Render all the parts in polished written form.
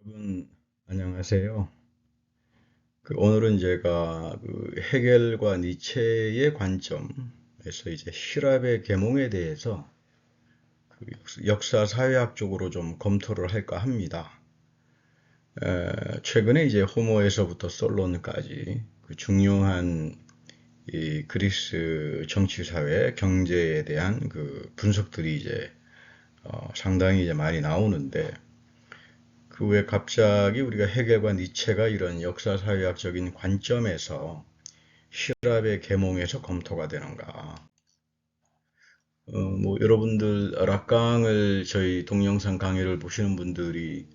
여러분, 안녕하세요. 오늘은 제가 헤겔과 니체의 관점에서 이제 힐압의 계몽에 대해서 역사 사회학적으로 좀 검토를 할까 합니다. 최근에 이제 호모에서부터 솔론까지 그 중요한 이 그리스 정치, 사회, 경제에 대한 그 분석들이 이제 상당히 이제 많이 나오는데, 그 후에 갑자기 우리가 헤겔과 니체가 이런 역사사회학적인 관점에서 힐압의 계몽에서 검토가 되는가. 뭐 여러분들 락강을 저희 동영상 강의를 보시는 분들이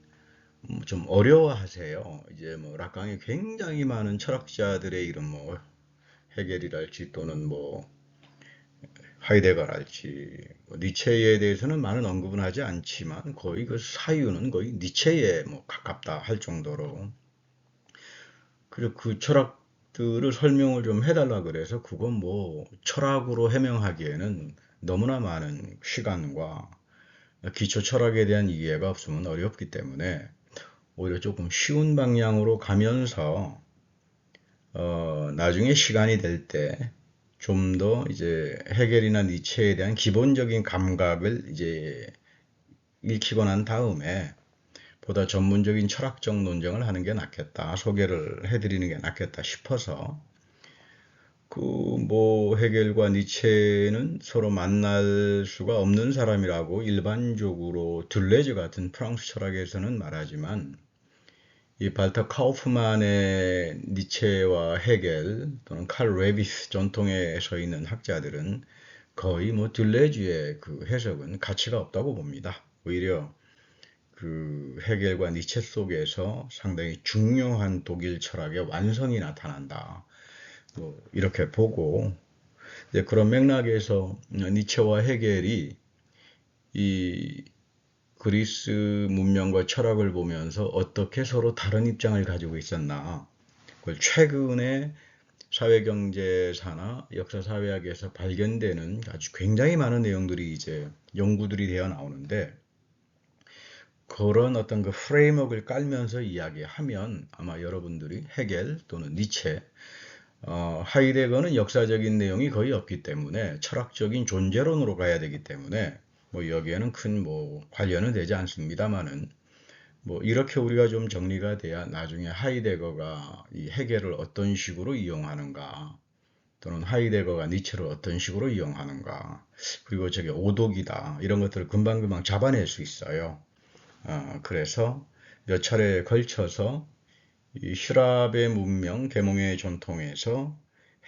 좀 어려워하세요. 이제 뭐 락강에 굉장히 많은 철학자들의 이름, 뭐 헤겔이랄지 또는 뭐 하이데거랄지, 뭐 니체에 대해서는 많은 언급은 하지 않지만 거의 그 사유는 거의 니체에 뭐 가깝다 할 정도로, 그리고 그 철학들을 설명을 좀 해달라 그래서 그건 뭐 철학으로 해명하기에는 너무나 많은 시간과 기초 철학에 대한 이해가 없으면 어렵기 때문에 오히려 조금 쉬운 방향으로 가면서 나중에 시간이 될 때 좀 더 이제 헤겔이나 니체에 대한 기본적인 감각을 이제 읽히고 난 다음에 보다 전문적인 철학적 논쟁을 하는 게 낫겠다, 소개를 해드리는 게 낫겠다 싶어서, 뭐 헤겔과 니체는 서로 만날 수가 없는 사람이라고 일반적으로 둘레즈 같은 프랑스 철학에서는 말하지만, 이 발터 카우프만의 니체와 헤겔 또는 칼 레비스 전통에 서 있는 학자들은 거의 뭐 둘레즈의 그 해석은 가치가 없다고 봅니다. 오히려 그 헤겔과 니체 속에서 상당히 중요한 독일 철학의 완성이 나타난다, 뭐 이렇게 보고, 이제 그런 맥락에서 니체와 헤겔이 이 그리스 문명과 철학을 보면서 어떻게 서로 다른 입장을 가지고 있었나, 그걸 최근에 사회경제사나 역사사회학에서 발견되는 아주 굉장히 많은 내용들이 이제 연구들이 되어 나오는데, 그런 어떤 그 프레임워크를 깔면서 이야기하면 아마 여러분들이 헤겔 또는 니체, 하이데거는 역사적인 내용이 거의 없기 때문에 철학적인 존재론으로 가야 되기 때문에 뭐 여기에는 큰 뭐 관련은 되지 않습니다만은, 뭐 이렇게 우리가 좀 정리가 돼야 나중에 하이데거가 이 헤겔을 어떤 식으로 이용하는가, 또는 하이데거가 니체를 어떤 식으로 이용하는가, 그리고 저게 오독이다 이런 것들을 금방금방 잡아낼 수 있어요. 그래서 몇 차례에 걸쳐서 이 슈랍의 문명, 계몽의 전통에서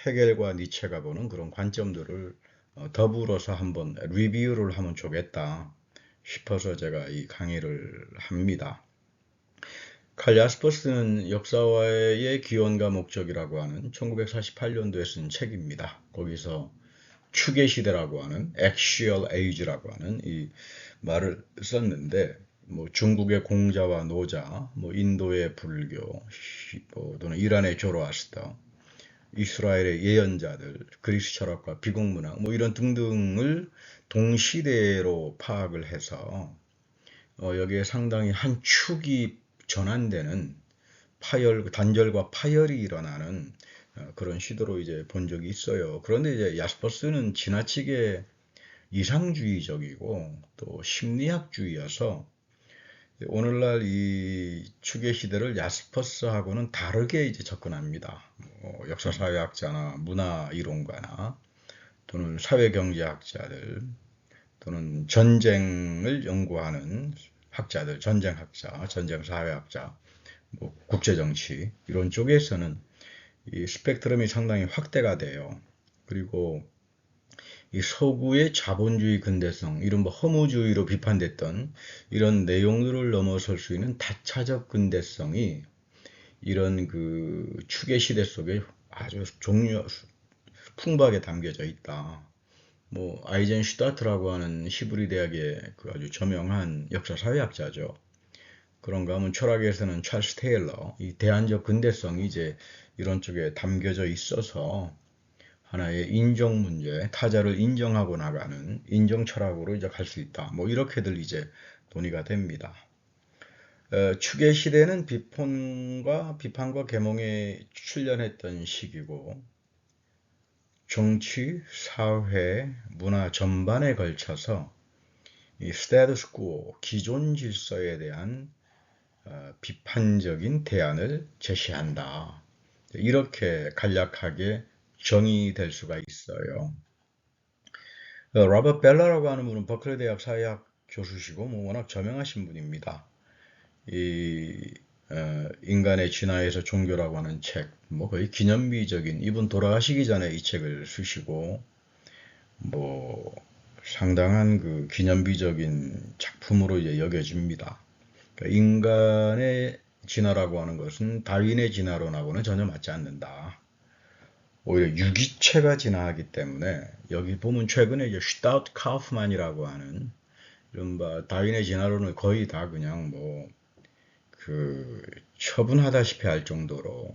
헤겔과 니체가 보는 그런 관점들을 더불어서 한번 리뷰를 하면 좋겠다 싶어서 제가 이 강의를 합니다. 칼 야스퍼스는 역사와의 기원과 목적이라고 하는 1948년도에 쓴 책입니다. 거기서 추계 시대라고 하는 actual age라고 하는 이 말을 썼는데, 뭐 중국의 공자와 노자, 뭐 인도의 불교, 뭐 또는 이란의 조로아스터, 이스라엘의 예언자들, 그리스 철학과 비공 문학, 뭐 이런 등등을 동시대로 파악을 해서 여기에 상당히 한 축이 전환되는 파열, 단절과 파열이 일어나는 그런 시도로 이제 본 적이 있어요. 그런데 이제 야스퍼스는 지나치게 이상주의적이고 또 심리학주의여서 오늘날 이 추계 시대를 야스퍼스하고는 다르게 이제 접근합니다. 역사사회학자나 문화이론가나 또는 사회경제학자들 또는 전쟁을 연구하는 학자들, 전쟁학자, 전쟁사회학자, 뭐 국제정치 이런 쪽에서는 이 스펙트럼이 상당히 확대가 돼요. 그리고 이 서구의 자본주의 근대성, 이른바 허무주의로 비판됐던 이런 내용들을 넘어설 수 있는 다차적 근대성이 이런 그 추계 시대 속에 아주 풍부하게 담겨져 있다. 뭐 아이젠슈타트라고 하는 히브리 대학의 그 아주 저명한 역사 사회학자죠. 그런가 하면 철학에서는 찰스 테일러, 이 대안적 근대성이 이제 이런 쪽에 담겨져 있어서 하나의 인정 문제, 타자를 인정하고 나가는 인정 철학으로 이제 갈 수 있다. 뭐 이렇게들 이제 논의가 됩니다. 축의 시대는 비판과 계몽에 출연했던 시기고 정치, 사회, 문화 전반에 걸쳐서 이 스테투스 코, 기존 질서에 대한 비판적인 대안을 제시한다. 이렇게 간략하게 정의될 수가 있어요. 로버트 벨러라고 하는 분은 버클리 대학 사회학 교수시고 워낙 저명하신 분입니다. 이 인간의 진화에서 종교라고 하는 책, 거의 기념비적인, 이분 돌아가시기 전에 이 책을 쓰시고 상당한 그 기념비적인 작품으로 이제 여겨집니다. 그러니까 인간의 진화라고 하는 것은 다윈의 진화론하고는 전혀 맞지 않는다. 오히려 유기체가 진화하기 때문에 여기 보면 최근에 이제 슈타우트 카우프만이라고 하는 이른바 다윈의 진화론을 거의 다 그냥 처분하다시피 할 정도로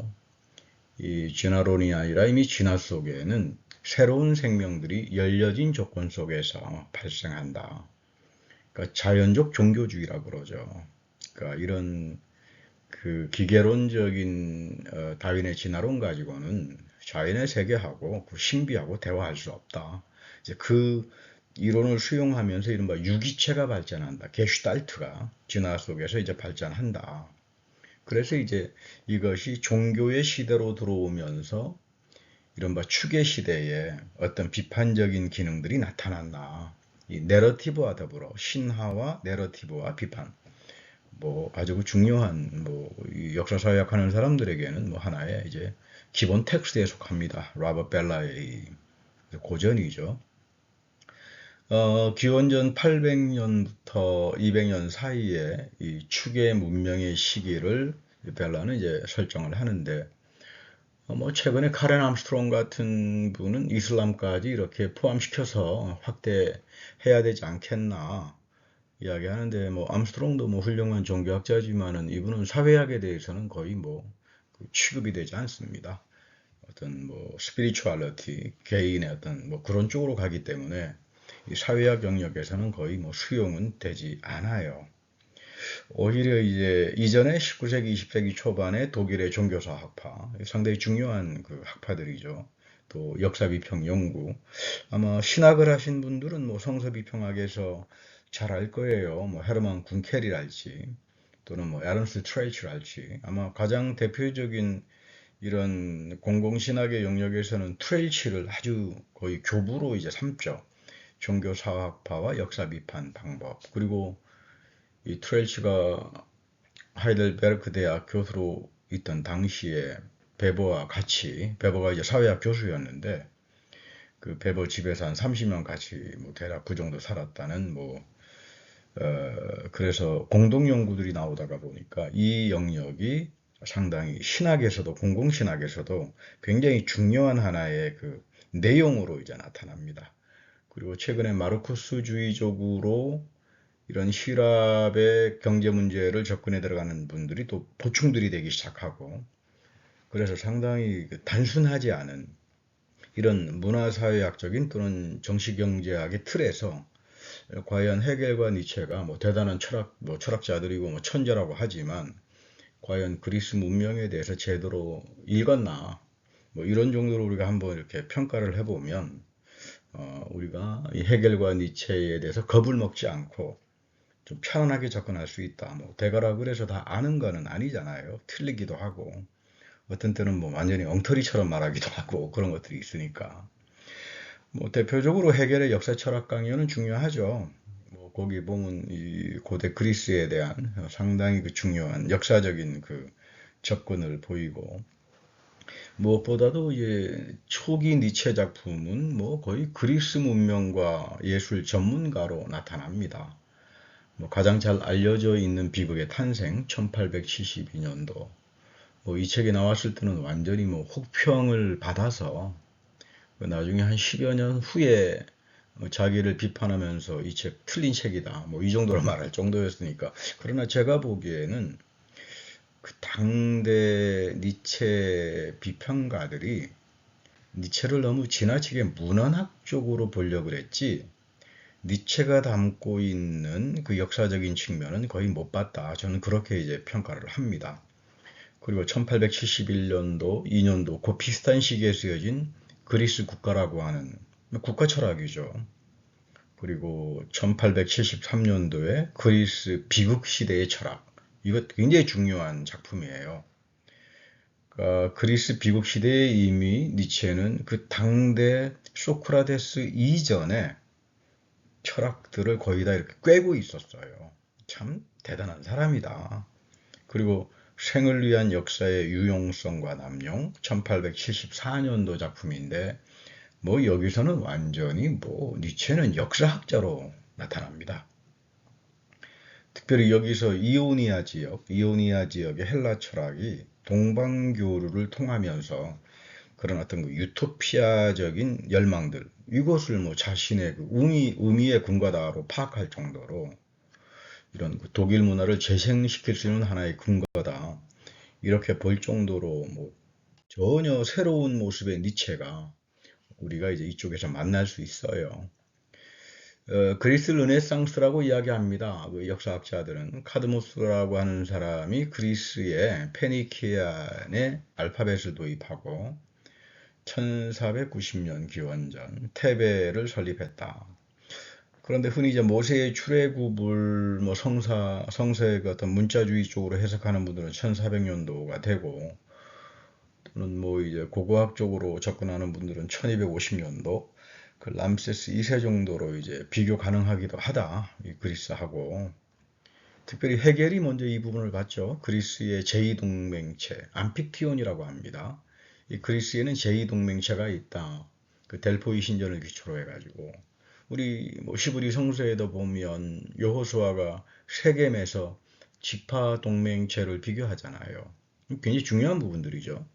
이 진화론이 아니라 이미 진화 속에는 새로운 생명들이 열려진 조건 속에서 발생한다. 그러니까 자연적 종교주의라고 그러죠. 그러니까 이런 그 기계론적인 다윈의 진화론 가지고는 자연의 세계하고 그 신비하고 대화할 수 없다. 이제 그 이론을 수용하면서 이른바 유기체가 발전한다. 게슈탈트가 진화 속에서 이제 발전한다. 그래서 이제 이것이 종교의 시대로 들어오면서 이른바 추계 시대에 어떤 비판적인 기능들이 나타났나. 이 내러티브와 더불어 신화와 내러티브와 비판. 아주 중요한 역사사회학 하는 사람들에게는 하나의 이제 기본 텍스트에 속합니다. 로버트 벨라의 고전이죠. 기원전 800년부터 200년 사이에 이 축의 문명의 시기를 벨라는 이제 설정을 하는데, 최근에 카렌 암스트롱 같은 분은 이슬람까지 이렇게 포함시켜서 확대해야 되지 않겠나 이야기하는데, 암스트롱도 훌륭한 종교학자지만은 이분은 사회학에 대해서는 거의 취급이 되지 않습니다. 어떤 스피리추얼리티, 개인의 어떤 그런 쪽으로 가기 때문에 이 사회학 영역에서는 거의 수용은 되지 않아요. 오히려 이제 이전에 19세기, 20세기 초반에 독일의 종교사 학파, 상당히 중요한 그 학파들이죠. 또 역사비평 연구. 아마 신학을 하신 분들은 성서비평학에서 잘 알 거예요. 헤르만 군켈이랄지 또는 에런스트 트레이치랄지. 아마 가장 대표적인 이런 공공신학의 영역에서는 트레이치를 아주 거의 교부로 이제 삼죠. 종교사학파와 역사비판 방법. 그리고 이 트레이치가 하이델베르크 대학 교수로 있던 당시에 베버와 같이, 베버가 이제 사회학 교수였는데 그 베버 집에서 한 30년 같이 대략 그 정도 살았다는 그래서 공동 연구들이 나오다가 보니까 이 영역이 상당히 신학에서도 공공신학에서도 굉장히 중요한 하나의 그 내용으로 이제 나타납니다. 그리고 최근에 마르쿠스주의적으로 이런 시랍의 경제 문제를 접근해 들어가는 분들이 또 보충들이 되기 시작하고, 그래서 상당히 단순하지 않은 이런 문화사회학적인 또는 정치경제학의 틀에서 과연 헤겔과 니체가 대단한 철학자들이고 천재라고 하지만 과연 그리스 문명에 대해서 제대로 읽었나, 이런 정도로 우리가 한번 이렇게 평가를 해보면 우리가 이 헤겔과 니체에 대해서 겁을 먹지 않고 좀 편안하게 접근할 수 있다. 대가라 그래서 다 아는 거는 아니잖아요. 틀리기도 하고 어떤 때는 완전히 엉터리처럼 말하기도 하고 그런 것들이 있으니까. 대표적으로 헤겔의 역사 철학 강연은 중요하죠. 거기 보면 이 고대 그리스에 대한 상당히 그 중요한 역사적인 그 접근을 보이고, 무엇보다도 이제 초기 니체 작품은 거의 그리스 문명과 예술 전문가로 나타납니다. 가장 잘 알려져 있는 비극의 탄생 1872년도, 이 책이 나왔을 때는 완전히 혹평을 받아서 나중에 한 10여 년 후에 자기를 비판하면서 이 책 틀린 책이다 이 정도로 말할 정도였으니까. 그러나 제가 보기에는 그 당대 니체 비평가들이 니체를 너무 지나치게 문헌학적으로 보려고 그랬지 니체가 담고 있는 그 역사적인 측면은 거의 못 봤다. 저는 그렇게 이제 평가를 합니다. 그리고 1871년도, 2년도 그 비슷한 시기에 쓰여진 그리스 국가라고 하는 국가 철학이죠. 그리고 1873년도에 그리스 비극 시대의 철학. 이것 굉장히 중요한 작품이에요. 그리스 비극 시대에 이미 니체는 그 당대 소크라테스 이전에 철학들을 거의 다 이렇게 꿰고 있었어요. 참 대단한 사람이다. 그리고 생을 위한 역사의 유용성과 남용 1874년도 작품인데 뭐 여기서는 완전히 뭐 니체는 역사학자로 나타납니다. 특별히 여기서 이오니아 지역의 헬라 철학이 동방교류를 통하면서 그런 어떤 그 유토피아적인 열망들, 이것을 뭐 자신의 그 의미의 근거다로 파악할 정도로 이런 그 독일 문화를 재생시킬 수 있는 하나의 근거다. 이렇게 볼 정도로 뭐 전혀 새로운 모습의 니체가 우리가 이제 이쪽에서 만날 수 있어요. 그리스 르네상스라고 이야기합니다. 그 역사학자들은 카드모스라고 하는 사람이 그리스의 페니키안의 알파벳을 도입하고 1490년 기원전 테베를 설립했다. 그런데 흔히 이제 모세의 출애굽을 뭐 성서의 그 어떤 문자주의 쪽으로 해석하는 분들은 1400년도가 되고 또는 뭐 이제 고고학적으로 접근하는 분들은 1250년도 그 람세스 2세 정도로 이제 비교 가능하기도 하다. 이 그리스하고 특별히 헤겔이 먼저 이 부분을 봤죠. 그리스의 제2동맹체 암픽티온이라고 합니다. 이 그리스에는 제2동맹체가 있다. 그 델포이 신전을 기초로 해가지고 우리 뭐 시브리 성서에도 보면 여호수아가 세겜에서 지파 동맹체를 비교하잖아요. 굉장히 중요한 부분들이죠.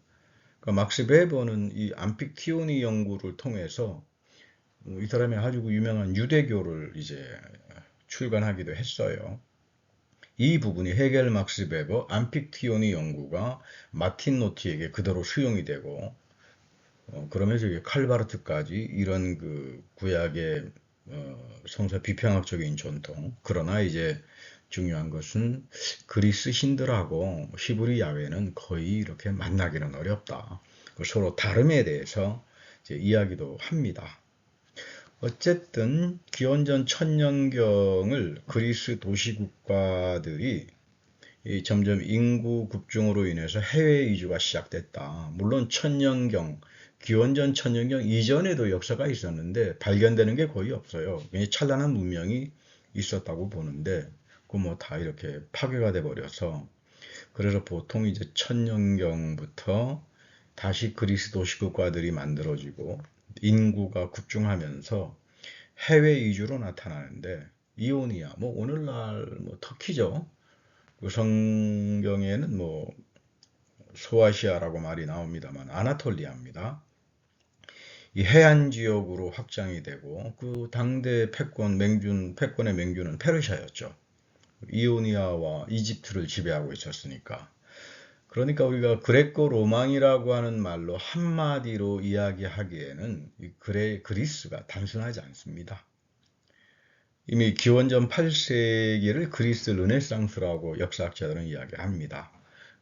그러니까 막스 베버는 이 암픽티오니 연구를 통해서 이 사람이 아주 유명한 유대교를 이제 출간하기도 했어요. 이 부분이 헤겔 막스 베버 암픽티오니 연구가 마틴 노티에게 그대로 수용이 되고 그러면서 칼바르트까지 이런 그 구약의 성서 비평학적인 전통. 그러나 이제 중요한 것은 그리스 신들하고 히브리 야훼는 거의 이렇게 만나기는 어렵다. 서로 다름에 대해서 이제 이야기도 합니다. 어쨌든 기원전 1000년경을 그리스 도시국가들이 점점 인구 급증으로 인해서 해외 이주가 시작됐다. 물론 기원전 천년경 이전에도 역사가 있었는데 발견되는 게 거의 없어요. 굉장히 찬란한 문명이 있었다고 보는데 그 뭐 다 이렇게 파괴가 돼 버려서 그래서 보통 이제 천년경부터 다시 그리스 도시국가들이 만들어지고 인구가 급증하면서 해외 이주로 나타나는데 이오니아, 뭐 오늘날 뭐 터키죠. 그 성경에는 뭐 소아시아라고 말이 나옵니다만 아나톨리아입니다. 이 해안 지역으로 확장이 되고 그 당대 패권의 맹주는 페르시아였죠. 이오니아와 이집트를 지배하고 있었으니까. 그러니까 우리가 그레코 로망이라고 하는 말로 한마디로 이야기하기에는 그리스가 단순하지 않습니다. 이미 기원전 8세기를 그리스 르네상스라고 역사학자들은 이야기합니다.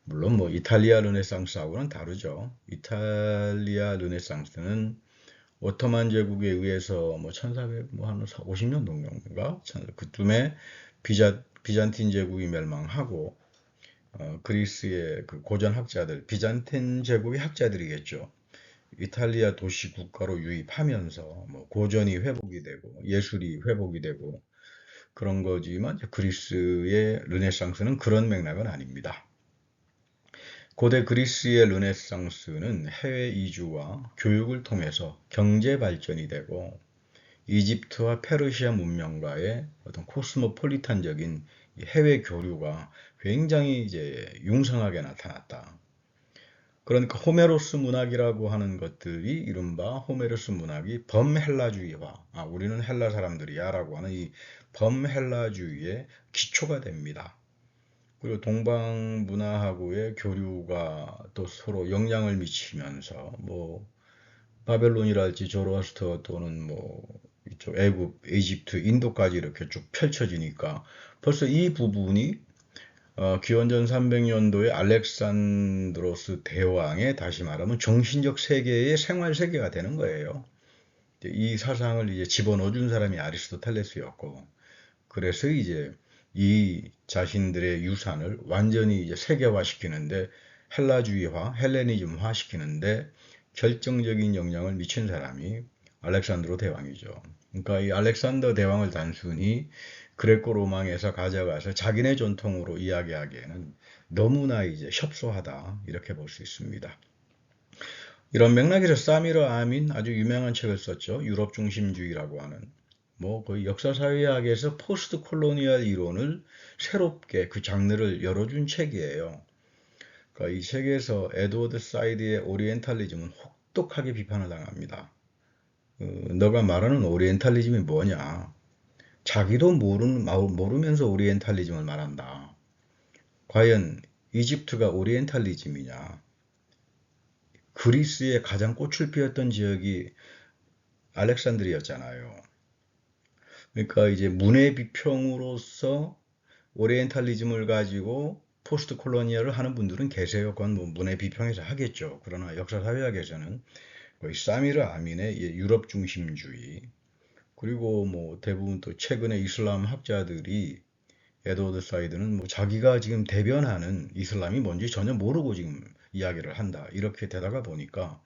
물론 뭐 이탈리아 르네상스하고는 다르죠. 이탈리아 르네상스는 오토만 제국에 의해서 뭐 1450년 동인가 그쯤에 비잔틴 제국이 멸망하고 그리스의 그 고전 학자들, 비잔틴 제국의 학자들이겠죠. 이탈리아 도시 국가로 유입하면서 뭐 고전이 회복이 되고 예술이 회복이 되고 그런 거지만 그리스의 르네상스는 그런 맥락은 아닙니다. 고대 그리스의 르네상스는 해외 이주와 교육을 통해서 경제 발전이 되고 이집트와 페르시아 문명과의 어떤 코스모폴리탄적인 해외 교류가 굉장히 이제 융성하게 나타났다. 그러니까 호메로스 문학이라고 하는 것들이 이른바 호메로스 문학이 범헬라주의화, 우리는 헬라 사람들이야 라고 하는 이 범헬라주의의 기초가 됩니다. 그리고 동방 문화하고의 교류가 또 서로 영향을 미치면서 뭐 바벨론이랄지 조로아스터 또는 뭐 이쪽 애굽, 이집트, 인도까지 이렇게 쭉 펼쳐지니까 벌써 이 부분이 기원전 300년도에 알렉산드로스 대왕의 다시 말하면 정신적 세계의 생활 세계가 되는 거예요. 이 사상을 이제 집어넣어 준 사람이 아리스토텔레스였고, 그래서 이제 이 자신들의 유산을 완전히 이제 세계화시키는데, 헬라주의화, 헬레니즘화 시키는데 결정적인 영향을 미친 사람이 알렉산드로 대왕이죠. 그러니까 이 알렉산더 대왕을 단순히 그레코 로망에서 가져가서 자기네 전통으로 이야기하기에는 너무나 이제 협소하다, 이렇게 볼 수 있습니다. 이런 맥락에서 사미르 아민 아주 유명한 책을 썼죠. 유럽 중심주의라고 하는, 뭐 거의 역사사회학에서 포스트 콜로니얼 이론을 새롭게 그 장르를 열어준 책이에요. 그러니까 이 책에서 에드워드 사이드의 오리엔탈리즘은 혹독하게 비판을 당합니다. 너가 말하는 오리엔탈리즘이 뭐냐? 자기도 모르면서 오리엔탈리즘을 말한다. 과연 이집트가 오리엔탈리즘이냐? 그리스의 가장 꽃을 피웠던 지역이 알렉산드리아였잖아요. 그러니까 이제 문해 비평으로서 오리엔탈리즘을 가지고 포스트 콜로니얼을 하는 분들은 계세요. 그건 뭐 문해 비평에서 하겠죠. 그러나 역사사회학에서는 거의 사미르 아민의 유럽 중심주의, 그리고 뭐 대부분 또 최근에 이슬람 학자들이 에드워드 사이드는 뭐 자기가 지금 대변하는 이슬람이 뭔지 전혀 모르고 지금 이야기를 한다, 이렇게 되다가 보니까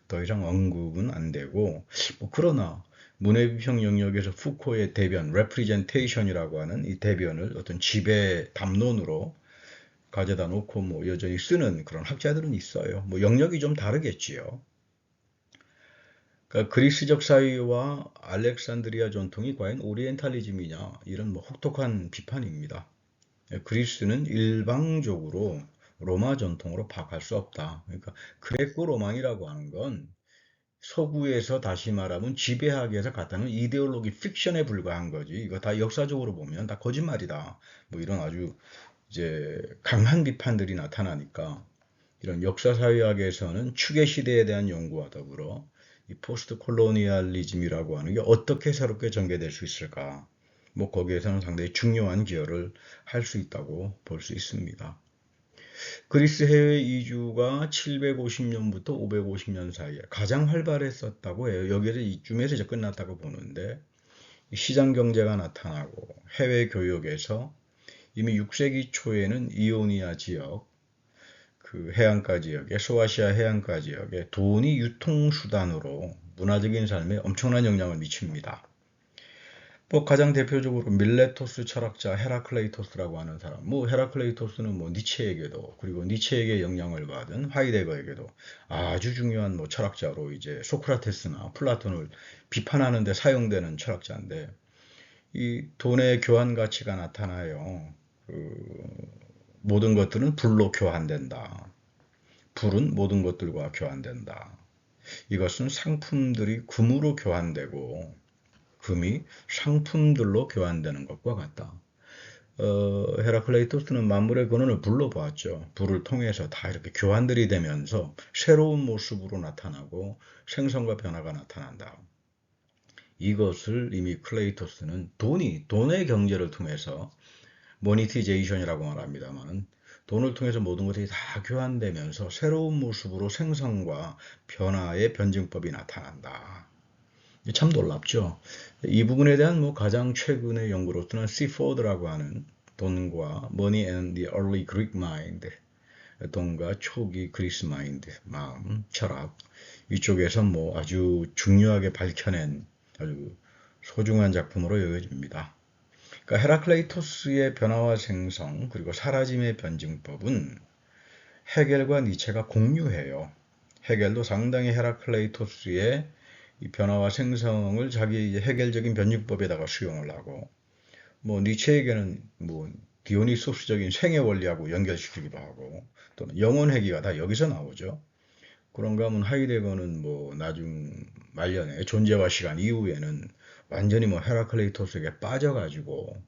더 이상 언급은 안 되고, 뭐 그러나 문해비평 영역에서 푸코의 대변, representation이라고 하는 이 대변을 어떤 지배 담론으로 가져다 놓고 뭐 여전히 쓰는 그런 학자들은 있어요. 뭐 영역이 좀 다르겠지요. 그러니까 그리스적 사회와 알렉산드리아 전통이 과연 오리엔탈리즘이냐, 이런 뭐 혹독한 비판입니다. 그리스는 일방적으로 로마 전통으로 파악할 수 없다. 그러니까 그레코 로망이라고 하는 건 서구에서 다시 말하면 지배하기위해서 갖다는 이데올로기 픽션에 불과한 거지. 이거 다 역사적으로 보면 다 거짓말이다. 뭐 이런 아주 이제 강한 비판들이 나타나니까, 이런 역사사회학에서는 추계 시대에 대한 연구와 더불어 이 포스트 콜로니얼리즘이라고 하는 게 어떻게 새롭게 전개될 수 있을까? 뭐 거기에서는 상당히 중요한 기여를 할 수 있다고 볼 수 있습니다. 그리스 해외 이주가 750년부터 550년 사이에 가장 활발했었다고 해요. 여기에서 이쯤에서 이제 끝났다고 보는데, 시장 경제가 나타나고 해외 교역에서 이미 6세기 초에는 이오니아 지역, 그 해안가 지역에, 소아시아 해안가 지역에 돈이 유통수단으로 문화적인 삶에 엄청난 영향을 미칩니다. 뭐 가장 대표적으로 밀레토스 철학자 헤라클레이토스라고 하는 사람, 뭐 헤라클레이토스는 뭐 니체에게도, 그리고 니체에게 영향을 받은 하이데거에게도 아주 중요한 뭐 철학자로 이제 소크라테스나 플라톤을 비판하는 데 사용되는 철학자인데, 이 돈의 교환 가치가 나타나요. 모든 것들은 불로 교환된다. 불은 모든 것들과 교환된다. 이것은 상품들이 금으로 교환되고 금이 상품들로 교환되는 것과 같다. 헤라클레이토스는 만물의 근원을 불로 보았죠. 불을 통해서 다 이렇게 교환들이 되면서 새로운 모습으로 나타나고 생성과 변화가 나타난다. 이것을 이미 클레이토스는 돈의 경제를 통해서 모니티제이션이라고 말합니다만, 돈을 통해서 모든 것이 다 교환되면서 새로운 모습으로 생성과 변화의 변증법이 나타난다. 참 놀랍죠. 이 부분에 대한 뭐 가장 최근의 연구로서는 시포드라고 하는 돈과 Money and the Early Greek Mind, 돈과 초기 그리스 마인드, 마음, 철학, 이쪽에서 뭐 아주 중요하게 밝혀낸 아주 소중한 작품으로 여겨집니다. 그러니까 헤라클레이토스의 변화와 생성, 그리고 사라짐의 변증법은 헤겔과 니체가 공유해요. 헤겔도 상당히 헤라클레이토스의 이 변화와 생성을 자기 헤겔적인 변증법에다가 수용을 하고, 뭐 니체에게는 뭐 디오니소스적인 생애 원리하고 연결시키기도 하고, 또는 영혼 회귀가 다 여기서 나오죠. 그런가 하면 하이데거는 뭐 나중 말년에 존재와 시간 이후에는 완전히 뭐 헤라클레이토스에게 빠져가지고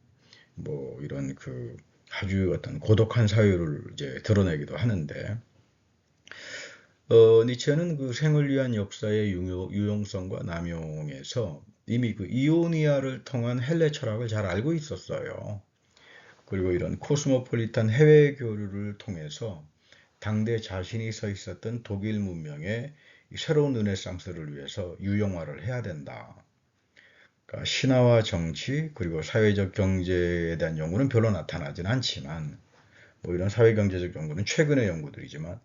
뭐 이런 그 아주 어떤 고독한 사유를 이제 드러내기도 하는데, 니체는 그 생을 위한 역사의 유용성과 남용에서 이미 그 이오니아를 통한 헬레 철학을 잘 알고 있었어요. 그리고 이런 코스모폴리탄 해외 교류를 통해서 당대 자신이 서 있었던 독일 문명의 새로운 르네상스를 위해서 유형화를 해야 된다. 그러니까 신화와 정치 그리고 사회적 경제에 대한 연구는 별로 나타나진 않지만 뭐 이런 사회경제적 연구는 최근의 연구들이지만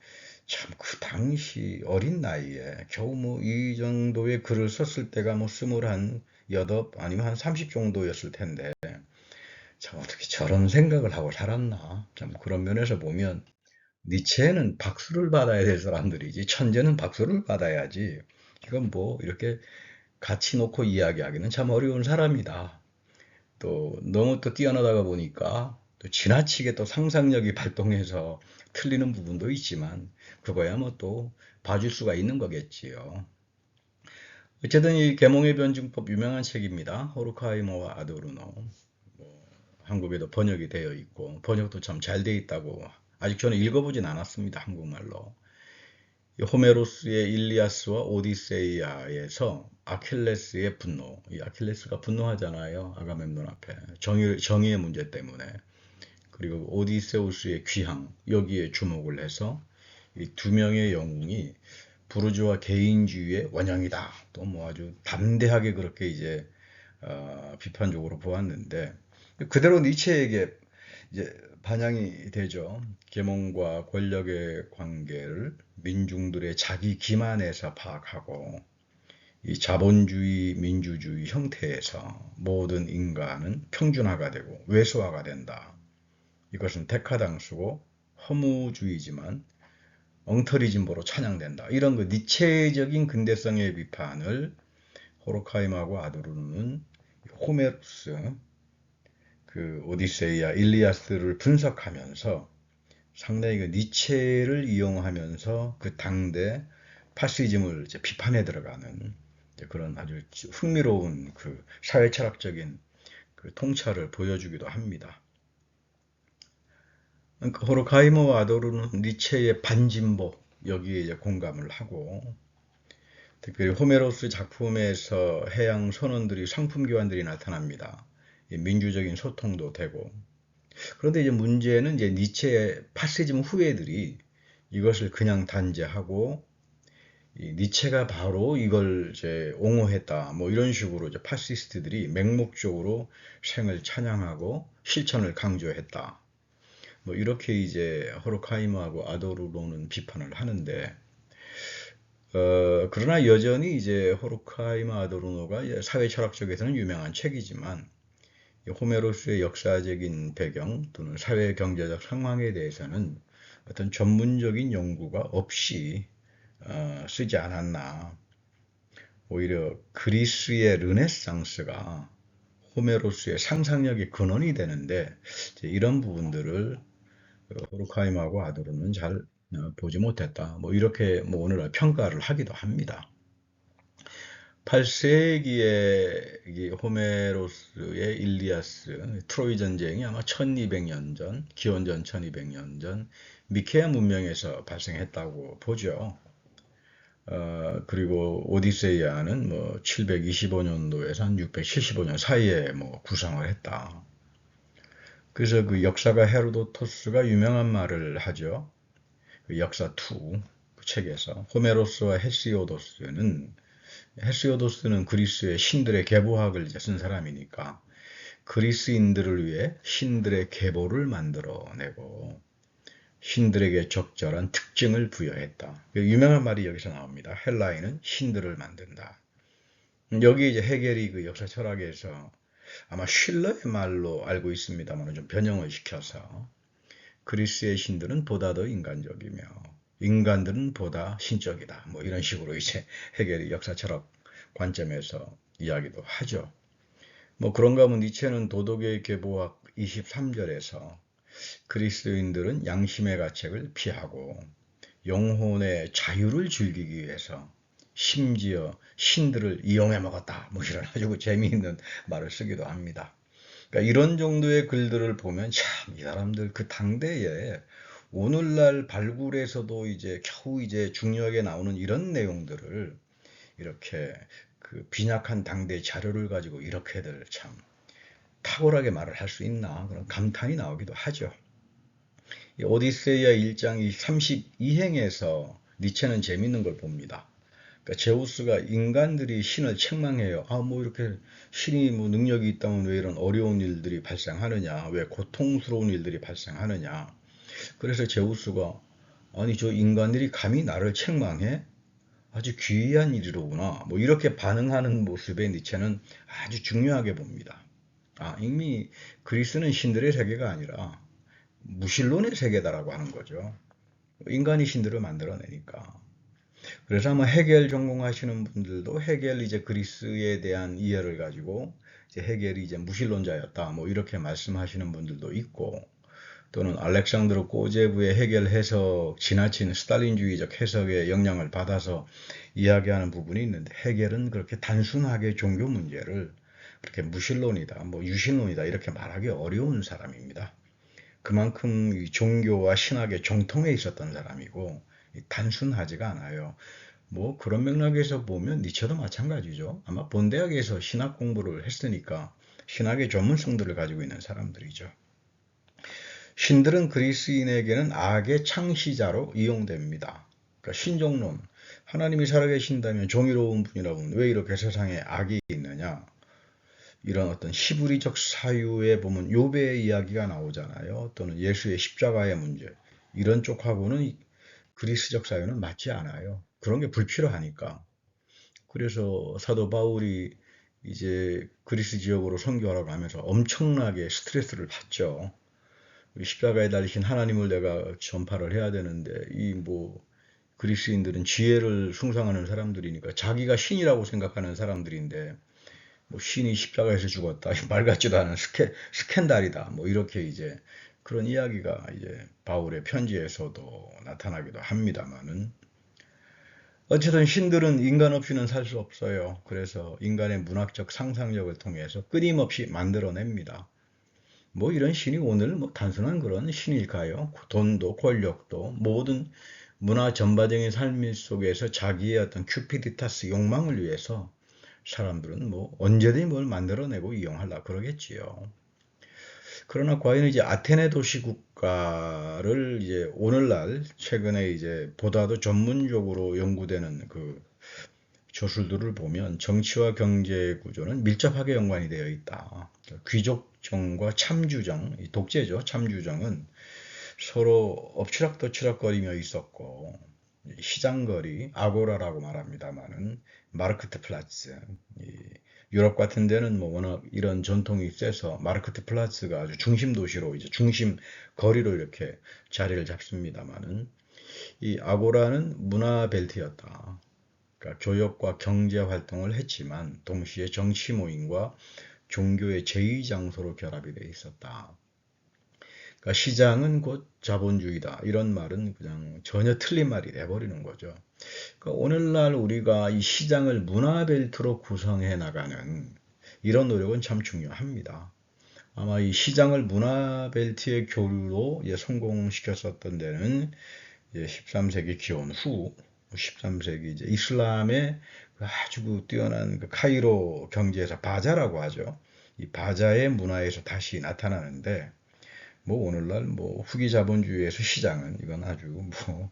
참 그 당시 어린 나이에 겨우 뭐 이 정도의 글을 썼을 때가 뭐 28 아니면 한 30 정도였을 텐데 참 어떻게 저런 생각을 하고 살았나 참 그런 면에서 보면 니체는 박수를 받아야 될 사람들이지 천재는 박수를 받아야지 이건 뭐 이렇게 같이 놓고 이야기하기는 참 어려운 사람이다. 또 너무 또 뛰어나다가 보니까 또 지나치게 또 상상력이 발동해서 틀리는 부분도 있지만 그거야 뭐 또 봐줄 수가 있는 거겠지요. 어쨌든 이 계몽의 변증법 유명한 책입니다. 호르카이머와 아도르노. 한국에도 번역이 되어 있고 번역도 참 잘 되어 있다고 아직 저는 읽어보진 않았습니다. 한국말로. 호메로스의 일리아스와 오디세이아에서 아킬레스의 분노, 이 아킬레스가 분노하잖아요. 아가멤논 앞에 정의의 문제 때문에. 그리고 오디세우스의 귀향, 여기에 주목을 해서 이 두 명의 영웅이 부르주아 개인주의의 원형이다. 또 뭐 아주 담대하게 그렇게 이제 비판적으로 보았는데 그대로 니체에게 이제 반영이 되죠. 계몽과 권력의 관계를 민중들의 자기 기만에서 파악하고 이 자본주의 민주주의 형태에서 모든 인간은 평준화가 되고 외소화가 된다. 이것은 데카당스고 허무주의지만 엉터리 진보로 찬양된다. 이런 그 니체적인 근대성의 비판을 호르카이마하고 아도르는 호메로스, 그 오디세이아, 일리아스를 분석하면서 상당히 그 니체를 이용하면서 그 당대 파시즘을 이제 비판해 들어가는 그런 아주 흥미로운 그 사회 철학적인 그 통찰을 보여주기도 합니다. 그러니까 호르카이머와 아도르는 니체의 반진보 여기에 이제 공감을 하고 특별히 호메로스 작품에서 해양 선원들이 상품 교환들이 나타납니다. 민주적인 소통도 되고 그런데 이제 문제는 이제 니체의 파시즘 후예들이 이것을 그냥 단죄하고 니체가 바로 이걸 이제 옹호했다. 뭐 이런 식으로 이제 파시스트들이 맹목적으로 생을 찬양하고 실천을 강조했다. 뭐 이렇게 이제 호르카이머하고 아도르노는 비판을 하는데 그러나 여전히 이제 호르카이머 아도르노가 사회 철학적에서는 유명한 책이지만 호메로스의 역사적인 배경 또는 사회 경제적 상황에 대해서는 어떤 전문적인 연구가 없이 쓰지 않았나. 오히려 그리스의 르네상스가 호메로스의 상상력의 근원이 되는데 이런 부분들을 호르카임하고 아도르는 잘 보지 못했다. 뭐 이렇게 뭐 오늘날 평가를 하기도 합니다. 8세기의 호메로스의 일리아스, 트로이 전쟁이 아마 1200년 전, 기원전 1200년 전 미케아 문명에서 발생했다고 보죠. 그리고 오디세이아는 뭐 725년도에서 한 675년 사이에 뭐 구상을 했다. 그래서 그 역사가 헤로도토스가 유명한 말을 하죠. 그 역사 2, 그 책에서 호메로스와 헤시오도스는 그리스의 신들의 계보학을 이제 쓴 사람이니까 그리스인들을 위해 신들의 계보를 만들어내고 신들에게 적절한 특징을 부여했다. 유명한 말이 여기서 나옵니다. 헬라인은 신들을 만든다. 여기 이제 헤겔이 그 역사 철학에서 아마 쉴러의 말로 알고 있습니다만 좀 변형을 시켜서 그리스의 신들은 보다 더 인간적이며 인간들은 보다 신적이다. 뭐 이런 식으로 이제 헤겔이 역사 철학 관점에서 이야기도 하죠. 뭐 그런가 하면 니체는 도덕의 계보학 23절에서 그리스도인들은 양심의 가책을 피하고 영혼의 자유를 즐기기 위해서 심지어 신들을 이용해 먹었다. 뭐 이런 아주 재미있는 말을 쓰기도 합니다. 그러니까 이런 정도의 글들을 보면 참 이 사람들 그 당대에 오늘날 발굴에서도 이제 겨우 이제 중요하게 나오는 이런 내용들을 이렇게 그 빈약한 당대의 자료를 가지고 이렇게들 참 탁월하게 말을 할 수 있나 그런 감탄이 나오기도 하죠. 이 오디세이아 1장 이 32행에서 니체는 재밌는 걸 봅니다. 그러니까 제우스가 인간들이 신을 책망해요. 아, 뭐 이렇게 신이 뭐 능력이 있다면 왜 이런 어려운 일들이 발생하느냐, 왜 고통스러운 일들이 발생하느냐. 그래서 제우스가 아니 저 인간들이 감히 나를 책망해? 아주 귀한 일이로구나. 뭐 이렇게 반응하는 모습에 니체는 아주 중요하게 봅니다. 아, 이미 그리스는 신들의 세계가 아니라 무신론의 세계다라고 하는 거죠. 인간이 신들을 만들어내니까. 그래서 아마 헤겔 전공하시는 분들도 헤겔 이제 그리스에 대한 이해를 가지고 이제 헤겔이 이제 무신론자였다. 뭐 이렇게 말씀하시는 분들도 있고 또는 알렉산드로 꼬제브의 헤겔 해석 지나친 스탈린주의적 해석의 영향을 받아서 이야기하는 부분이 있는데 헤겔은 그렇게 단순하게 종교 문제를 그렇게 무신론이다, 뭐 유신론이다 이렇게 말하기 어려운 사람입니다. 그만큼 이 종교와 신학의 정통에 있었던 사람이고 단순하지가 않아요. 뭐 그런 맥락에서 보면 니체도 마찬가지죠. 아마 본대학에서 신학 공부를 했으니까 신학의 전문성들을 가지고 있는 사람들이죠. 신들은 그리스인에게는 악의 창시자로 이용됩니다. 그러니까 신종론, 하나님이 살아계신다면 정의로운 분이라면 왜 이렇게 세상에 악이 있느냐? 이런 어떤 시브리적 사유에 보면 욥의 이야기가 나오잖아요. 또는 예수의 십자가의 문제. 이런 쪽하고는 그리스적 사유는 맞지 않아요. 그런 게 불필요하니까. 그래서 사도 바울이 이제 그리스 지역으로 선교하라고 하면서 엄청나게 스트레스를 받죠. 십자가에 달리신 하나님을 내가 전파를 해야 되는데 이 뭐 그리스인들은 지혜를 숭상하는 사람들이니까 자기가 신이라고 생각하는 사람들인데 뭐 신이 십자가에서 죽었다 말 같지도 않은 스캔들이다 뭐 이렇게 이제 그런 이야기가 이제 바울의 편지에서도 나타나기도 합니다만은 어쨌든 신들은 인간 없이는 살 수 없어요. 그래서 인간의 문학적 상상력을 통해서 끊임없이 만들어냅니다. 뭐 이런 신이 오늘 뭐 단순한 그런 신일까요? 돈도 권력도 모든 문화 전반적인 삶 속에서 자기의 어떤 큐피디타스 욕망을 위해서 사람들은 뭐 언제든지 뭘 만들어내고 이용하려 그러겠지요. 그러나 과연 이제 아테네 도시 국가를 이제 오늘날 최근에 이제 보다도 전문적으로 연구되는 그 저술들을 보면 정치와 경제 구조는 밀접하게 연관이 되어 있다. 귀족정과 참주정, 독재죠. 참주정은 서로 엎치락뒤치락거리며 있었고 시장거리, 아고라라고 말합니다만은 마르크트 플라츠, 유럽 같은 데는 뭐 워낙 이런 전통이 세서 마르크트 플라츠가 아주 중심 도시로 이제 중심 거리로 이렇게 자리를 잡습니다만은 이 아고라는 문화 벨트였다. 그러니까 교역과 경제 활동을 했지만 동시에 정치 모임과 종교의 제2장소로 결합이 되어 있었다. 그러니까 시장은 곧 자본주의다. 이런 말은 그냥 전혀 틀린 말이 돼버리는 거죠. 그러니까 오늘날 우리가 이 시장을 문화벨트로 구성해 나가는 이런 노력은 참 중요합니다. 아마 이 시장을 문화벨트의 교류로 성공시켰었던 데는 13세기 기원 후 13세기 이제 이슬람의 아주 뛰어난 그 카이로 경제에서 바자라고 하죠. 이 바자의 문화에서 다시 나타나는데 뭐 오늘날 뭐 후기 자본주의에서 시장은 이건 아주 뭐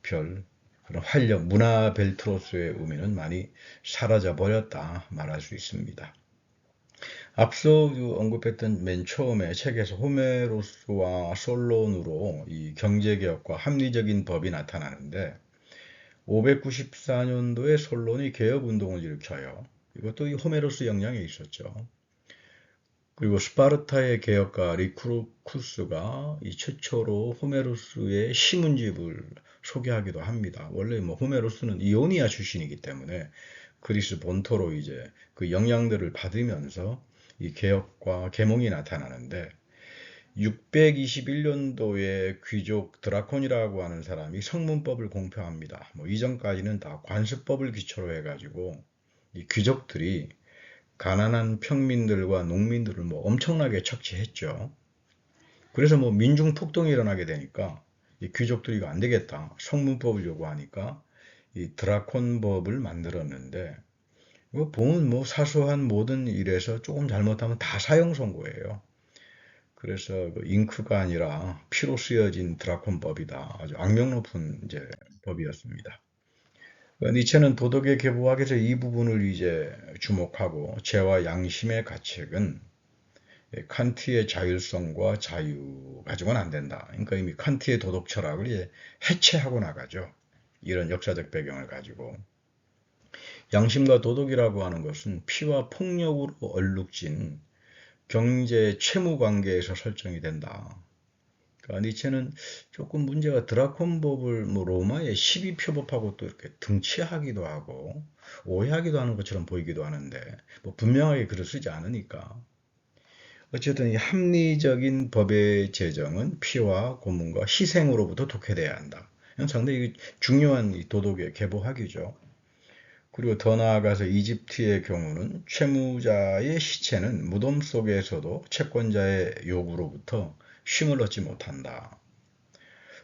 별 그런 활력 문화 벨트로서의 의미는 많이 사라져 버렸다 말할 수 있습니다. 앞서 언급했던 맨 처음에 책에서 호메로스와 솔론으로 이 경제개혁과 합리적인 법이 나타나는데 594년도에 솔론이 개혁운동을 일으켜요. 이것도 이 호메로스 영향이 있었죠. 그리고 스파르타의 개혁가 리크루쿠스가 이 최초로 호메로스의 시문집을 소개하기도 합니다. 원래 뭐 호메로스는 이오니아 출신이기 때문에 그리스 본토로 이제 그 영향들을 받으면서 이 개혁과 계몽이 나타나는데 621년도에 귀족 드라콘이라고 하는 사람이 성문법을 공표합니다. 뭐 이전까지는 다 관습법을 기초로 해가지고 이 귀족들이 가난한 평민들과 농민들을 뭐 엄청나게 착취했죠. 그래서 뭐 민중 폭동이 일어나게 되니까 이 귀족들이 이거 안 되겠다. 성문법을 요구하니까 이 드라콘법을 만들었는데 보면 뭐 사소한 모든 일에서 조금 잘못하면 다 사형 선고예요. 그래서 그 잉크가 아니라 피로 쓰여진 드라콘법이다. 아주 악명 높은 이제 법이었습니다. 니체는 도덕의 계보학에서 이 부분을 이제 주목하고 죄와 양심의 가책은 칸트의 자율성과 자유 가지고는 안 된다. 그러니까 이미 칸트의 도덕 철학을 이제 해체하고 나가죠. 이런 역사적 배경을 가지고. 양심과 도덕이라고 하는 것은 피와 폭력으로 얼룩진 경제 채무 관계에서 설정이 된다. 그러니까 니체는 조금 문제가 드라콘법을 뭐 로마의 12표법하고 또 이렇게 등치하기도 하고 오해하기도 하는 것처럼 보이기도 하는데 뭐 분명하게 글을 쓰지 않으니까 어쨌든 이 합리적인 법의 제정은 피와 고문과 희생으로부터 독해돼야 한다. 상당히 중요한 이 도덕의 계보학이죠. 그리고 더 나아가서 이집트의 경우는 채무자의 시체는 무덤 속에서도 채권자의 요구로부터 쉼을 얻지 못한다.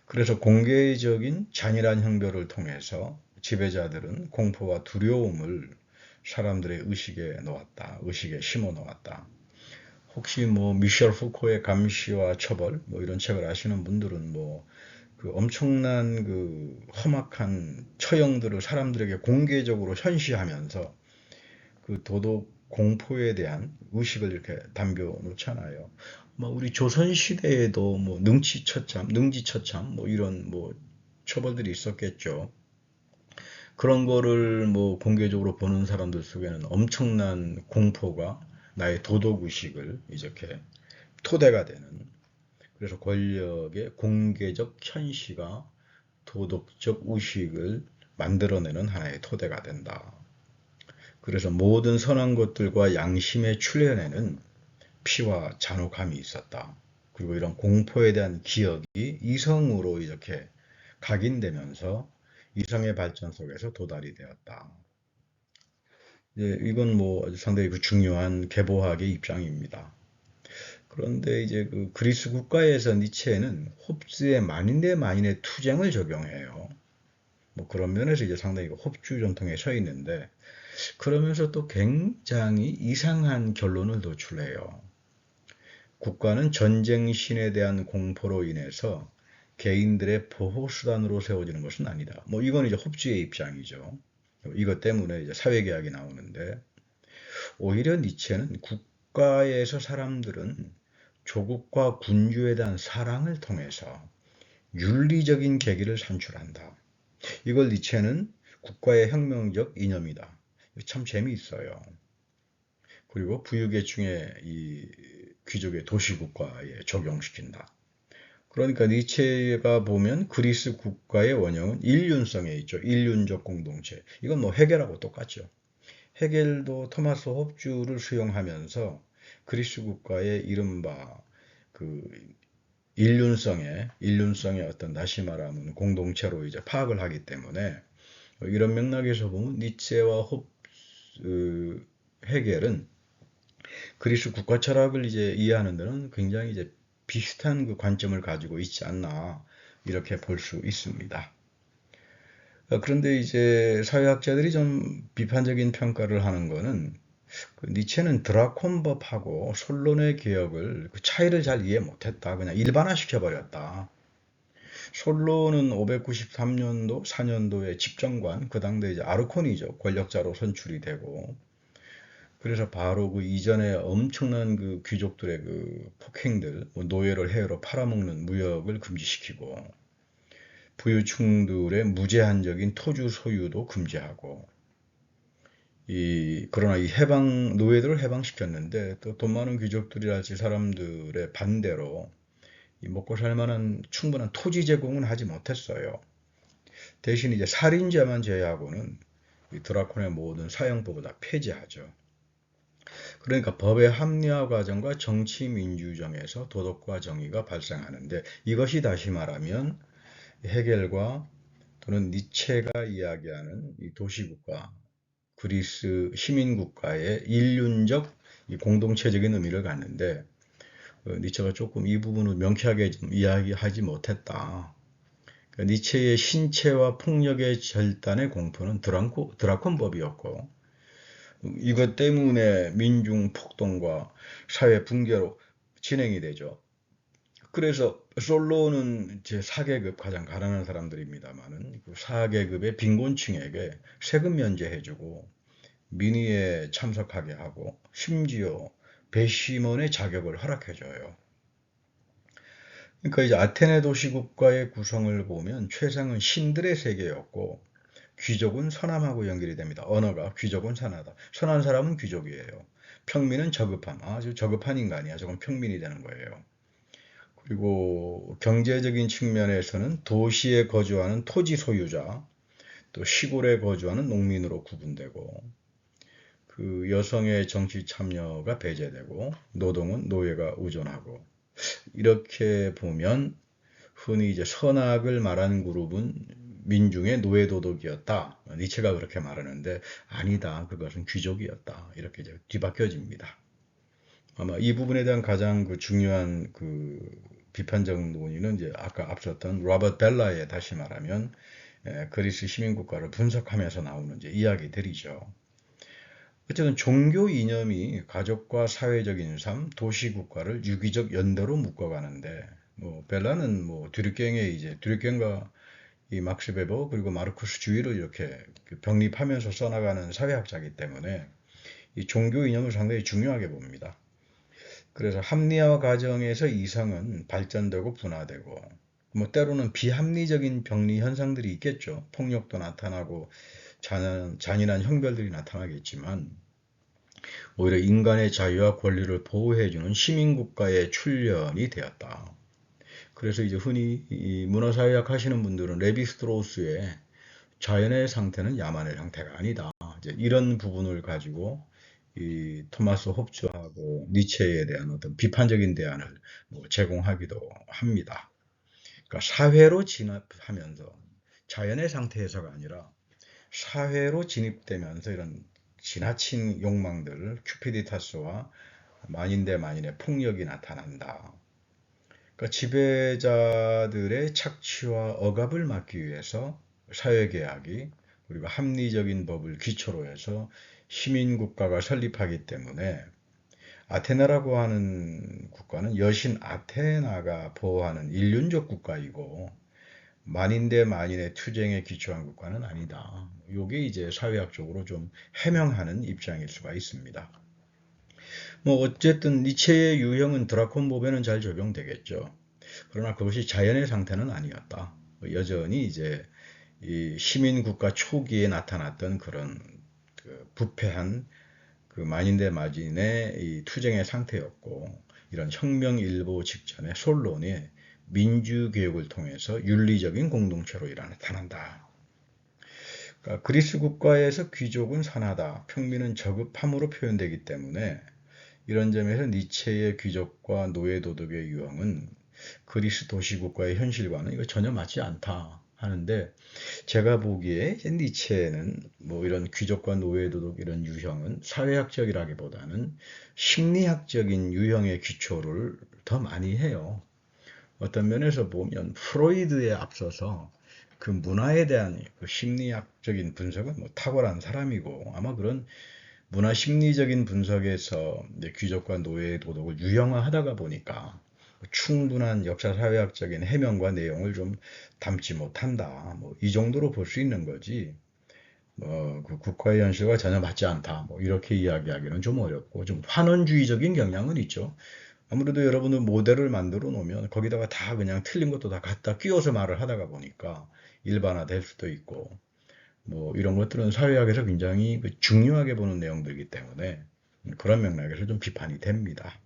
그래서 공개적인 잔인한 형벌을 통해서 지배자들은 공포와 두려움을 사람들의 의식에 놓았다. 의식에 심어 놓았다. 혹시 뭐 미셸 후코의 감시와 처벌 뭐 이런 책을 아시는 분들은 뭐 그 엄청난 그 험악한 처형들을 사람들에게 공개적으로 현시하면서 그 도덕 공포에 대한 의식을 이렇게 담겨 놓잖아요. 뭐 우리 조선 시대에도 뭐 능치처참, 능지처참 뭐 이런 뭐 처벌들이 있었겠죠. 그런 거를 뭐 공개적으로 보는 사람들 속에는 엄청난 공포가 나의 도덕 의식을 이렇게 토대가 되는, 그래서 권력의 공개적 현시가 도덕적 의식을 만들어내는 하나의 토대가 된다. 그래서 모든 선한 것들과 양심의 출현에는 피와 잔혹함이 있었다. 그리고 이런 공포에 대한 기억이 이성으로 이렇게 각인되면서 이성의 발전 속에서 도달이 되었다. 이건 뭐 상당히 그 중요한 계보학의 입장입니다. 그런데 이제 그 그리스 국가에서 니체는 홉스의 만인 대 만인의 투쟁을 적용해요. 뭐 그런 면에서 이제 상당히 그 홉주 전통에 서 있는데, 그러면서 또 굉장히 이상한 결론을 도출해요. 국가는 전쟁신에 대한 공포로 인해서 개인들의 보호수단으로 세워지는 것은 아니다. 뭐 이건 이제 홉주의 입장이죠. 이것 때문에 이제 사회계약이 나오는데, 오히려 니체는 국가에서 사람들은 조국과 군주에 대한 사랑을 통해서 윤리적인 계기를 산출한다. 이걸 니체는 국가의 혁명적 이념이다. 참 재미있어요. 그리고 부유계층의 이 귀족의 도시국가에 적용시킨다. 그러니까 니체가 보면 그리스 국가의 원형은 일륜성에 있죠. 일륜적 공동체. 이건 뭐 헤겔하고 똑같죠. 헤겔도 토마스 홉주를 수용하면서 그리스 국가의 이른바 그 인륜성의 어떤 다시 말하면 공동체로 이제 파악을 하기 때문에 이런 맥락에서 보면 니체와 헤겔은 그리스 국가 철학을 이제 이해하는 데는 굉장히 이제 비슷한 그 관점을 가지고 있지 않나 이렇게 볼 수 있습니다. 그런데 이제 사회학자들이 좀 비판적인 평가를 하는 거는 그 니체는 드라콘법하고 솔론의 개혁을 그 차이를 잘 이해 못했다. 그냥 일반화시켜 버렸다. 솔론은 593년도, 4년도에 집정관, 그 당대 이제 아르콘이죠. 권력자로 선출이 되고, 그래서 바로 그 이전에 엄청난 그 귀족들의 그 폭행들, 뭐 노예를 해외로 팔아먹는 무역을 금지시키고, 부유층들의 무제한적인 토지 소유도 금지하고, 그러나 이 노예들을 해방시켰는데, 또 돈 많은 귀족들이랄지 사람들의 반대로 이 먹고 살 만한 충분한 토지 제공은 하지 못했어요. 대신 이제 살인죄만 제외하고는 이 드라콘의 모든 사형법을 다 폐지하죠. 그러니까 법의 합리화 과정과 정치 민주정에서 도덕과 정의가 발생하는데, 이것이 다시 말하면 헤겔과 또는 니체가 이야기하는 이 도시국가, 그리스 시민국가의 인륜적 공동체적인 의미를 갖는데, 니체가 조금 이 부분을 명쾌하게 좀 이야기하지 못했다. 그러니까 니체의 신체와 폭력의 절단의 공포는 드라콘법이었고, 이것 때문에 민중 폭동과 사회 붕괴로 진행이 되죠. 그래서 솔로는 제 4계급 가장 가난한 사람들입니다만은 그 4계급의 빈곤층에게 세금 면제해주고 민의에 참석하게 하고 심지어 배심원의 자격을 허락해줘요. 그러니까 이제 아테네 도시국가의 구성을 보면 최상은 신들의 세계였고 귀족은 선함하고 연결이 됩니다. 언어가 귀족은 선하다. 선한 사람은 귀족이에요. 평민은 저급함. 아주 저급한 인간이야. 저건 평민이 되는 거예요. 그리고 경제적인 측면에서는 도시에 거주하는 토지 소유자, 또 시골에 거주하는 농민으로 구분되고 그 여성의 정치 참여가 배제되고 노동은 노예가 의존하고 이렇게 보면 흔히 이제 선악을 말하는 그룹은 민중의 노예 도덕이었다. 니체가 그렇게 말하는데 아니다. 그것은 귀족이었다. 이렇게 이제 뒤바뀌어집니다. 아마 이 부분에 대한 가장 그 중요한 그 비판적 논의는 이제 아까 앞섰던 로버트 벨라의 다시 말하면 그리스 시민국가를 분석하면서 나오는 이제 이야기들이죠. 어쨌든 종교 이념이 가족과 사회적인 삶, 도시국가를 유기적 연대로 묶어가는데 뭐 벨라는 뭐 드류갱의 이제 드류갱과 이 막스 베버 그리고 마르쿠스주의를 이렇게 병립하면서 써나가는 사회학자이기 때문에 이 종교 이념을 상당히 중요하게 봅니다. 그래서 합리화 과정에서 이성은 발전되고 분화되고 뭐 때로는 비합리적인 병리 현상들이 있겠죠. 폭력도 나타나고 잔인한 형벌들이 나타나겠지만 오히려 인간의 자유와 권리를 보호해주는 시민국가의 출현이 되었다. 그래서 이제 흔히 이 문화사회학 하시는 분들은 레비스트로스의 자연의 상태는 야만의 상태가 아니다. 이제 이런 부분을 가지고 이 토마스 홉즈하고 니체에 대한 어떤 비판적인 대안을 뭐 제공하기도 합니다. 그러니까 사회로 진입하면서 자연의 상태에서가 아니라 사회로 진입되면서 이런 지나친 욕망들, 큐피디타스와 만인 대 만인의 폭력이 나타난다. 그러니까 지배자들의 착취와 억압을 막기 위해서 사회계약이 그리고 합리적인 법을 기초로 해서 시민국가가 설립하기 때문에 아테나라고 하는 국가는 여신 아테나가 보호하는 일륜적 국가이고 만인 대 만인의 투쟁에 기초한 국가는 아니다. 이게 이제 사회학적으로 좀 해명하는 입장일 수가 있습니다. 뭐 어쨌든 니체의 유형은 드라콘 법에는 잘 적용되겠죠. 그러나 그것이 자연의 상태는 아니었다. 여전히 이제 이 시민국가 초기에 나타났던 그런 그 부패한 그 만인 대 만인의 이 투쟁의 상태였고 이런 혁명 일보 직전에 솔론이 민주교육을 통해서 윤리적인 공동체로 나타난다. 그러니까 그리스 국가에서 귀족은 선하다, 평민은 저급함으로 표현되기 때문에 이런 점에서 니체의 귀족과 노예 도덕의 유형은 그리스 도시국가의 현실과는 이거 전혀 맞지 않다 하는데 제가 보기에 니체는 뭐 이런 귀족과 노예 도덕 이런 유형은 사회학적이라기보다는 심리학적인 유형의 기초를 더 많이 해요. 어떤 면에서 보면 프로이드에 앞서서 그 문화에 대한 그 심리학적인 분석은 뭐 탁월한 사람이고 아마 그런 문화 심리적인 분석에서 이제 귀족과 노예의 도덕을 유형화하다가 보니까 충분한 역사 사회학적인 해명과 내용을 좀 담지 못한다. 뭐 이 정도로 볼 수 있는 거지. 그 국가의 현실과 전혀 맞지 않다. 뭐 이렇게 이야기하기는 좀 어렵고 좀 환원주의적인 경향은 있죠. 아무래도 여러분은 모델을 만들어 놓으면 거기다가 다 그냥 틀린 것도 다 갖다 끼워서 말을 하다가 보니까 일반화될 수도 있고 뭐 이런 것들은 사회학에서 굉장히 중요하게 보는 내용들이기 때문에 그런 맥락에서 좀 비판이 됩니다.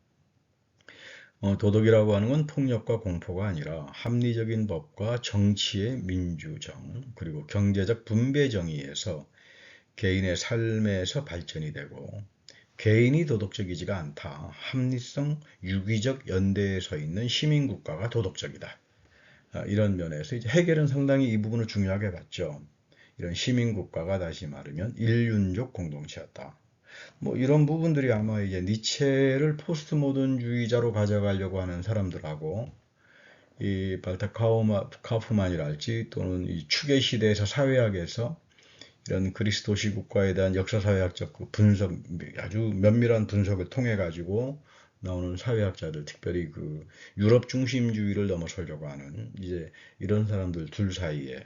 도덕이라고 하는 건 폭력과 공포가 아니라 합리적인 법과 정치의 민주정 그리고 경제적 분배 정의에서 개인의 삶에서 발전이 되고 개인이 도덕적이지가 않다. 합리성, 유기적 연대에 서 있는 시민국가가 도덕적이다. 이런 면에서 이제 해결은 상당히 이 부분을 중요하게 봤죠. 이런 시민국가가 다시 말하면 일륜적 공동체였다. 뭐 이런 부분들이 아마 이제 니체를 포스트 모던주의자로 가져가려고 하는 사람들하고 이 발타 카우프만이랄지 또는 이 추계 시대에서 사회학에서 이런 그리스 도시국가에 대한 역사사회학적 그 분석, 아주 면밀한 분석을 통해 가지고 나오는 사회학자들, 특별히 그 유럽 중심주의를 넘어서려고 하는 이제 이런 사람들 둘 사이에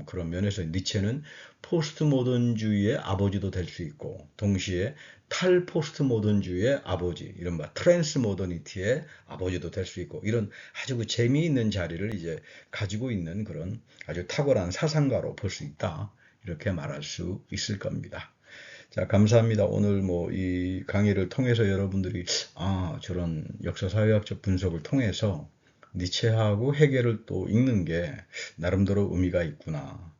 그런 면에서 니체는 포스트 모던주의의 아버지도 될 수 있고 동시에 탈포스트 모던주의의 아버지, 이른바 트랜스 모더니티의 아버지도 될 수 있고 이런 아주 그 재미있는 자리를 이제 가지고 있는 그런 아주 탁월한 사상가로 볼 수 있다. 이렇게 말할 수 있을 겁니다. 자, 감사합니다. 오늘 뭐 이 강의를 통해서 여러분들이 저런 역사사회학적 분석을 통해서 니체하고 헤겔을 또 읽는 게 나름대로 의미가 있구나.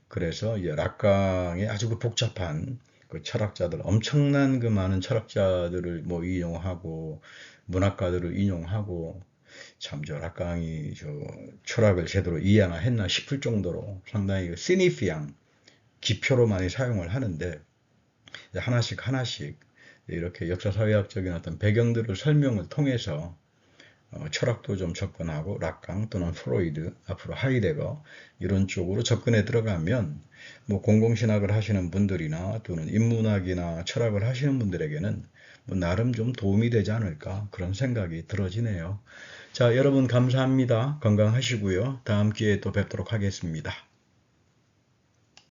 그래서 이제 락강의 아주 그 복잡한 그 철학자들, 엄청난 그 많은 철학자들을 뭐 인용하고 문학가들을 인용하고 참 저 락강이 저 철학을 제대로 이해하나 했나 싶을 정도로 상당히 그 시니피앙 기표로 많이 사용을 하는데 하나씩 하나씩 이렇게 역사사회학적인 어떤 배경들을 설명을 통해서 철학도 좀 접근하고 락강 또는 프로이드, 앞으로 하이데거 이런 쪽으로 접근해 들어가면 뭐 공공신학을 하시는 분들이나 또는 인문학이나 철학을 하시는 분들에게는 뭐 나름 좀 도움이 되지 않을까 그런 생각이 들어지네요. 자, 여러분 감사합니다. 건강하시고요. 다음 기회에 또 뵙도록 하겠습니다.